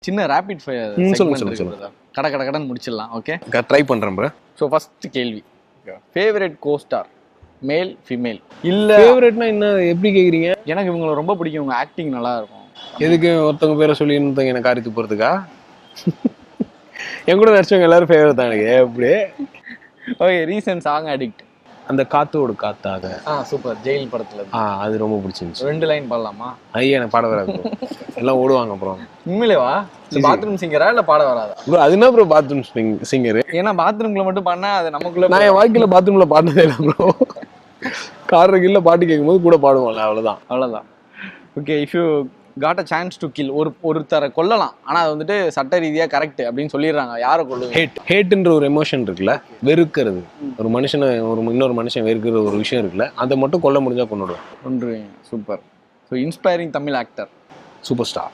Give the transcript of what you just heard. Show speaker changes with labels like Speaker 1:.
Speaker 1: சின்ன rapid fire
Speaker 2: சொல்லுங்க.
Speaker 1: கட கட கடன் முடிச்சிடலாம். ஓகே,
Speaker 2: ட்ரை பண்றேன் ப்ரோ.
Speaker 1: ஸோ ஃபர்ஸ்ட் கேள்வி, ஃபேவரட் கோஸ்டார் மேல் ஃபீமேல்?
Speaker 2: இல்ல ஃபேவரட்னா என்ன, எப்படி கேக்குறீங்க?
Speaker 1: எனக்கு இவங்களை ரொம்ப பிடிக்கும், உங்க ஆக்டிங் நல்லா இருக்கும்.
Speaker 2: எதுக்கு ஒருத்தவங்க பேரை சொல்லி இன்னொருத்தவங்க எனக்கு காரித்து போறதுக்கா? என் கூட நடிச்சவங்க எல்லாரும் ஃபேவரட் தான் எனக்கு. எப்படி?
Speaker 1: Okay, recent song addict.
Speaker 2: அந்த காத்தோடு காத்தாக.
Speaker 1: சூப்பர், ஜெயில் படத்துல.
Speaker 2: அது ரொம்ப பிடிச்சிருந்துச்சு.
Speaker 1: 2 லைன் பாடலாமா?
Speaker 2: ஐயா எனக்கு பாட வராது bro. எல்லாம் ஓடுவாங்க அப்புறம்.
Speaker 1: உண்மையிலேவா? பாத்ரூம் சிங்கரா இல்ல பாட வராதா
Speaker 2: ப்ரோ? அது என்ன ப்ரோ பாத்ரூம் சிங்கர்?
Speaker 1: ஏன்னா பாத்ரூம்ல மட்டும் பாடினா அது நமக்குள்ள.
Speaker 2: நான் என் வாழ்க்கையில பாத்ரூம்ல பாடினதே இல்லை ப்ரோ. கார் கீழ பாட்டு கேட்கும்போது கூட பாடுவோம்ல, அவ்வளவுதான்.
Speaker 1: Okay, if you got a chance to kill, ஒருத்தரை கொல்லலாம், ஆனா அது வந்துட்டு சட்ட ரீதியா கரெக்ட் அப்படின்னு சொல்லிடுறாங்க, யாரை கொல்லுவீங்க?
Speaker 2: ஹேட்ன்ற ஒரு எமோஷன் இருக்குல்ல, வெறுக்கிறது. ஒரு மனுஷனை இன்னொரு மனுஷன் வெறுக்கிற ஒரு விஷயம் இருக்குல்ல, அதை மட்டும் கொல்ல முடிஞ்சா கொண்டுடுவேன்.
Speaker 1: Super. So inspiring Tamil actor?
Speaker 2: Super star.